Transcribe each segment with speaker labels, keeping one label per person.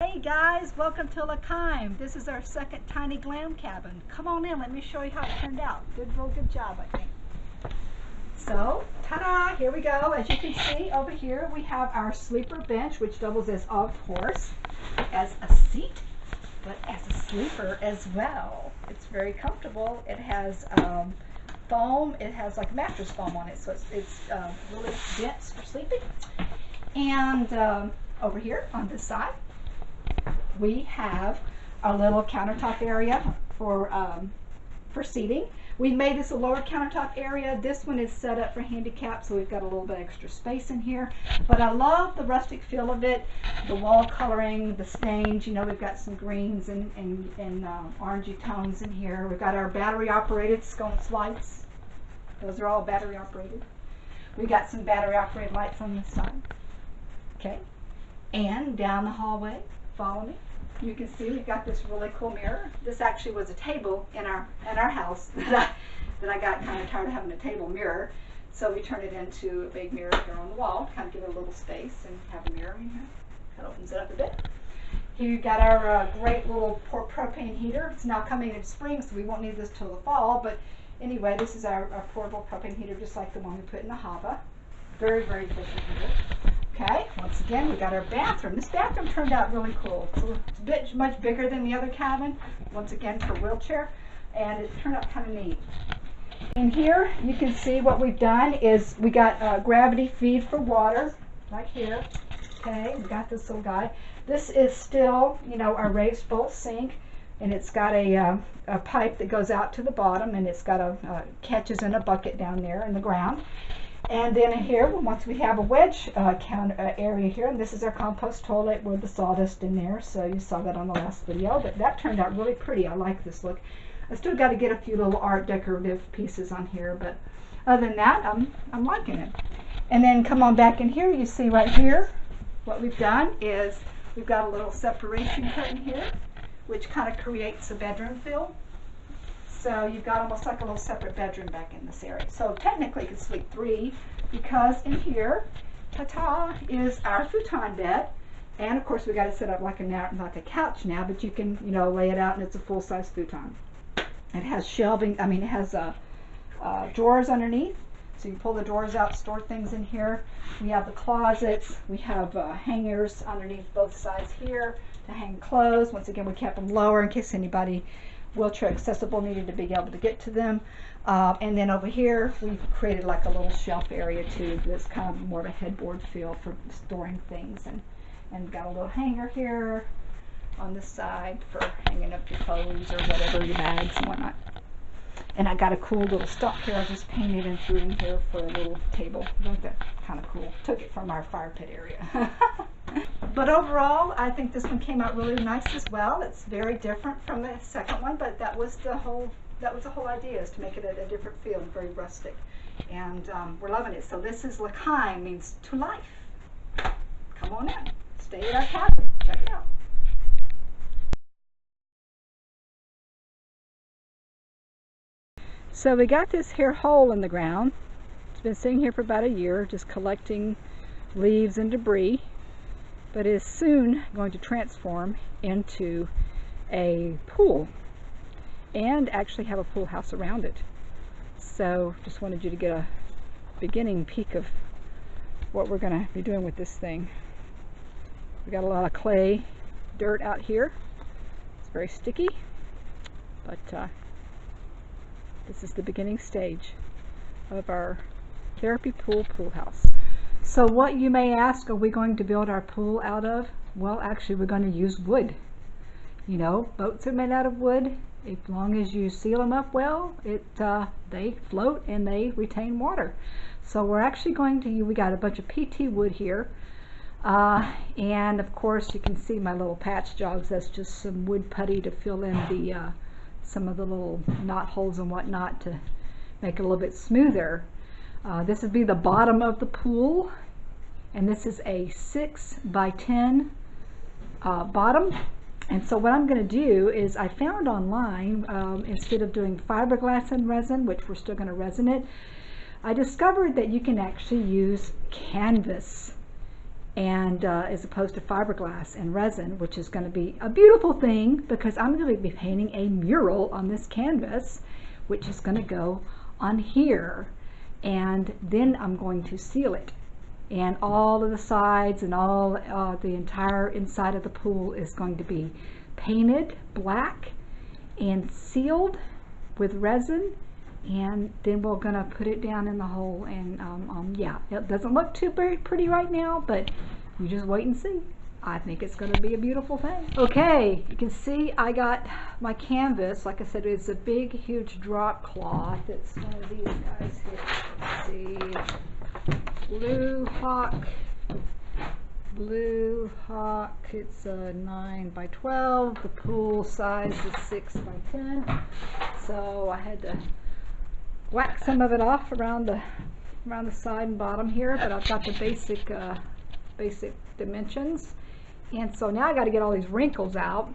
Speaker 1: Hey guys, welcome to L'Chaim. This is our second tiny glam cabin. Come on in, let me show you how it turned out. Real good job, I think. So, ta-da, here we go. As you can see over here, we have our sleeper bench, which doubles as, of course, as a seat, but as a sleeper as well. It's very comfortable. It has foam. It has like mattress foam on it, so it's really dense for sleeping. And over here on this side, we have a little countertop area for seating. We made this a lower countertop area. This one is set up for handicap, so we've got a little bit extra space in here. But I love the rustic feel of it, the wall coloring, the stains. You know, we've got some greens and orangey tones in here. We've got our battery operated sconce lights. Those are all battery operated. We got some battery operated lights on this side. Okay, and down the hallway, follow me. You can see we've got this really cool mirror. This actually was a table in our house that I got kind of tired of having a table mirror, so we turned it into a big mirror here on the wall, kind of give it a little space and have a mirror in here. That opens it up a bit. Here you've got our great little propane heater. It's now coming in spring, so we won't need this till the fall. But anyway, this is our portable propane heater, just like the one we put in the hava. Very, very efficient heater. Okay, once again, we got our bathroom. This bathroom turned out really cool. It's much bigger than the other cabin, once again for wheelchair, and it turned out kind of neat. In here, you can see what we've done is we got gravity feed for water, right here. Okay, we got this little guy. This is still, you know, our raised bowl sink, and it's got a pipe that goes out to the bottom, and it's got catches in a bucket down there in the ground. And then here, once we have a wedge area here, and this is our compost toilet with the sawdust in there, so you saw that on the last video, but that turned out really pretty. I like this look. I still got to get a few little art decorative pieces on here, but other than that, I'm liking it. And then come on back in here, you see right here, what we've done is we've got a little separation curtain here, which kind of creates a bedroom feel. So you've got almost like a little separate bedroom back in this area. So technically you could sleep three, because in here, ta-ta, is our futon bed. And of course we got it set up like a couch now, but you can, you know, lay it out and it's a full-size futon. It has shelving, it has drawers underneath. So you pull the drawers out, store things in here. We have the closets. We have hangers underneath both sides here to hang clothes. Once again, we kept them lower in case anybody wheelchair accessible needed to be able to get to them. And then over here we've created like a little shelf area too, that's kind of more of a headboard feel for storing things, and got a little hanger here on this side for hanging up your clothes or whatever, your bags and whatnot. And I got a cool little stalk here I just painted and threw in here for a little table. Isn't that kind of cool? Took it from our fire pit area. But overall, I think this one came out really nice as well. It's very different from the second one, but that was the whole idea, is to make it a different feel, and very rustic. And we're loving it. So this is L'Chaim, means to life. Come on in, stay at our cabin, check it out. So we got this here hole in the ground. It's been sitting here for about a year, just collecting leaves and debris, but is soon going to transform into a pool and actually have a pool house around it. So just wanted you to get a beginning peek of what we're going to be doing with this thing. We got a lot of clay dirt out here. It's very sticky, but this is the beginning stage of our therapy pool house. So what, you may ask, are we going to build our pool out of? Well, actually we're going to use wood. You know, boats are made out of wood. As long as you seal them up well, they float and they retain water. So we're actually going to, we got a bunch of PT wood here. And of course you can see my little patch jogs. That's just some wood putty to fill in the some of the little knot holes and whatnot to make it a little bit smoother. This would be the bottom of the pool, and this is a 6 by 10 bottom. And so what I'm going to do is, I found online, instead of doing fiberglass and resin, which we're still going to resin it, I discovered that you can actually use canvas and as opposed to fiberglass and resin, which is going to be a beautiful thing because I'm going to be painting a mural on this canvas, which is going to go on here, and then I'm going to seal it, and all of the sides and all the entire inside of the pool is going to be painted black and sealed with resin, and then we're gonna put it down in the hole. And yeah, it doesn't look too very pretty right now, but you just wait and see. I think it's gonna be a beautiful thing. Okay, you can see I got my canvas. Like I said, it's a big huge drop cloth. It's one of these guys here. Let's see, Blue Hawk. It's a 9 by 12. The pool size is 6 by 10. So I had to whack some of it off around the side and bottom here, but I've got the basic dimensions. And so now I got to get all these wrinkles out.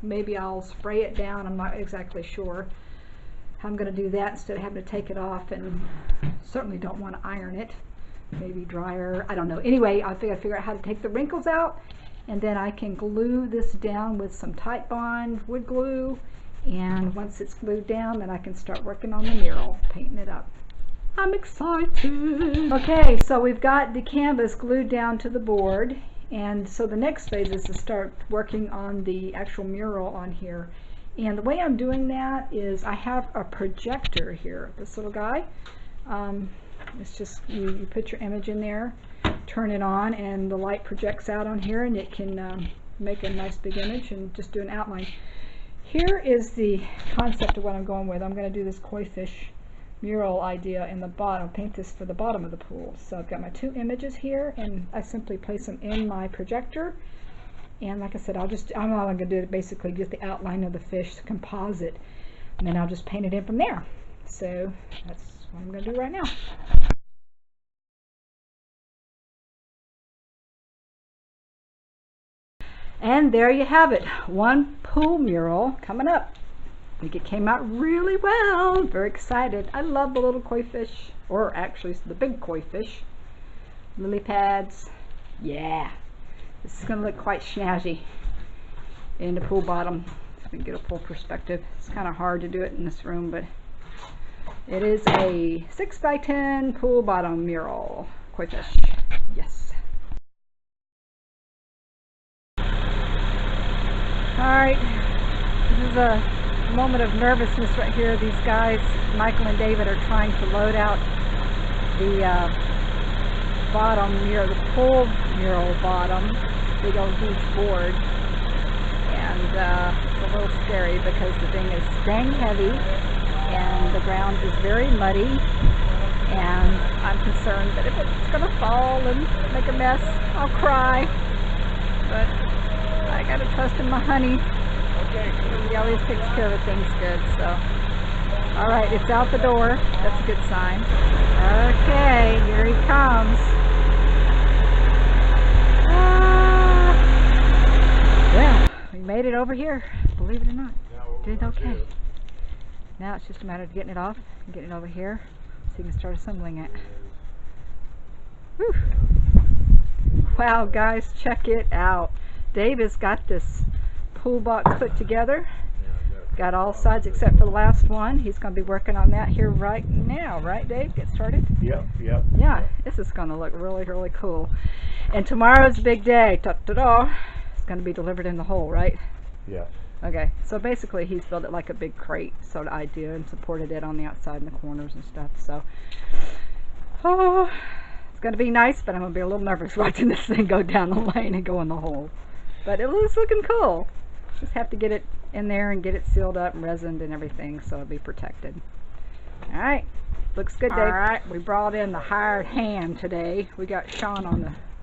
Speaker 1: Maybe I'll spray it down. I'm not exactly sure how I'm going to do that instead of having to take it off, and certainly don't want to iron it. Maybe dryer, I don't know. Anyway, I think I figure out how to take the wrinkles out, and then I can glue this down with some Tite Bond wood glue, and once it's glued down, then I can start working on the mural, painting it up. I'm excited. Okay, so we've got the canvas glued down to the board, and so the next phase is to start working on the actual mural on here. And the way I'm doing that is I have a projector here, this little guy. It's just, you put your image in there, turn it on, and the light projects out on here, and it can make a nice big image and just do an outline. Here is the concept of what I'm going with. I'm going to do this koi fish mural idea in the bottom, paint this for the bottom of the pool. So I've got my 2 images here, and I simply place them in my projector. And like I said, I'm all I'm going to do is basically just the outline of the fish, the composite, and then I'll just paint it in from there. So that's what I'm going to do right now. And there you have it, one pool mural coming up. I think it came out really well. Very excited. I love the little koi fish, or actually the big koi fish. Lily pads. Yeah. This is going to look quite snazzy in the pool bottom. So we can get a full perspective. It's kind of hard to do it in this room, but it is a 6 by 10 pool bottom mural. Koi fish. Yes. Alright, this is a moment of nervousness right here. These guys, Michael and David, are trying to load out the bottom mural, the pool mural bottom, big old huge board. And it's a little scary because the thing is dang heavy and the ground is very muddy, and I'm concerned that if it's going to fall and make a mess, I'll cry. But I gotta trust in my honey. He always takes care of things good. So, all right, it's out the door. That's a good sign. Okay, here he comes. Well, we made it over here. Believe it or not, did okay. Now it's just a matter of getting it off and getting it over here, so you can start assembling it. Whew. Wow, guys, check it out. Dave has got this pool box put together. Got all sides except for the last one. He's going to be working on that here right now, right, Dave? Get started?
Speaker 2: Yep.
Speaker 1: Yeah, this is going to look really, really cool. And tomorrow's a big day. Ta-da-da. It's going to be delivered in the hole, right?
Speaker 2: Yeah.
Speaker 1: Okay, so basically he's built it like a big crate sort of idea and supported it on the outside and the corners and stuff. So, oh, it's going to be nice, but I'm going to be a little nervous watching this thing go down the lane and go in the hole. But it looks looking cool. Just have to get it in there and get it sealed up and resined and everything so it'll be protected. Alright, looks good, Dave. Alright, we brought in the hired hand today. We got Sean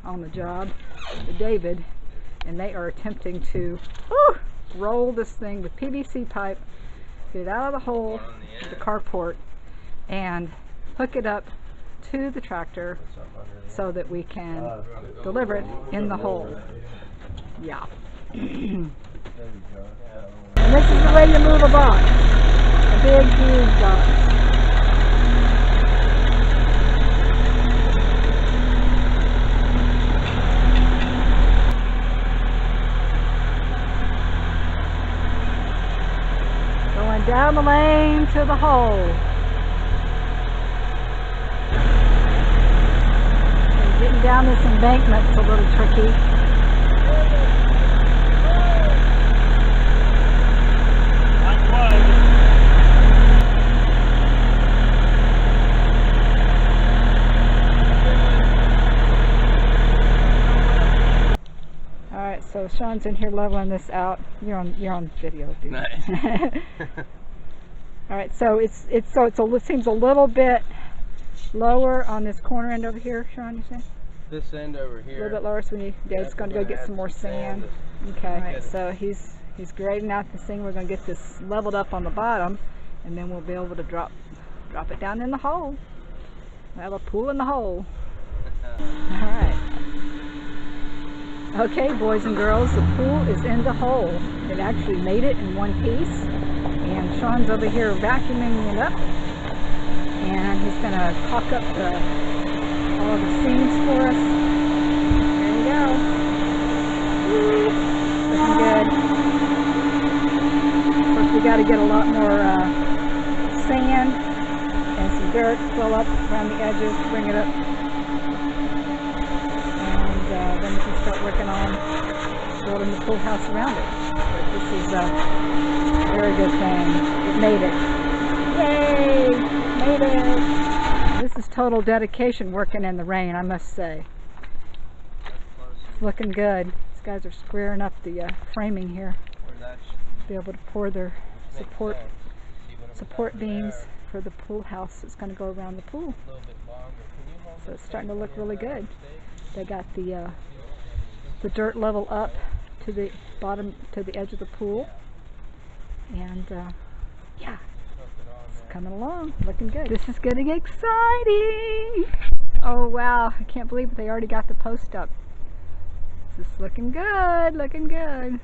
Speaker 1: on the job with David, and they are attempting to roll this thing with PVC pipe, get it out of the hole of the carport, and hook it up to the tractor so that we can deliver it in the hole. Yeah. And this is the way you move a box. A big, huge box. the lane to the hole. Okay, getting down this embankment's a little tricky. Alright, so Sean's in here leveling this out. You're on video, dude.
Speaker 2: Nice.
Speaker 1: Alright, so it seems a little bit lower on this corner end over here, Sean, you say?
Speaker 2: This end over here.
Speaker 1: A little bit lower, so Dave's going to go get some more sand. Okay, alright, so he's grading out this thing. We're going to get this leveled up on the bottom, and then we'll be able to drop it down in the hole. We'll have a pool in the hole. Alright. Okay, boys and girls, the pool is in the hole. It actually made it in one piece, and Sean's over here vacuuming it up, and he's going to caulk up all the seams for us. There you go. Woo, looking good. Of course, we got to get a lot more sand and some dirt, fill up around the edges, bring it up. Then we can start working on building the pool house around it. But this is a very good thing. It made it. Yay! Made it! This is total dedication working in the rain, I must say. It's looking good. These guys are squaring up the framing here to be able to pour their support beams for the pool house that's going to go around the pool. So it's starting to look really good. They got the dirt level up to the bottom, to the edge of the pool, and yeah, it's coming along, looking good. This is getting exciting. Oh wow, I can't believe it. They already got the post up. This is looking good, looking good.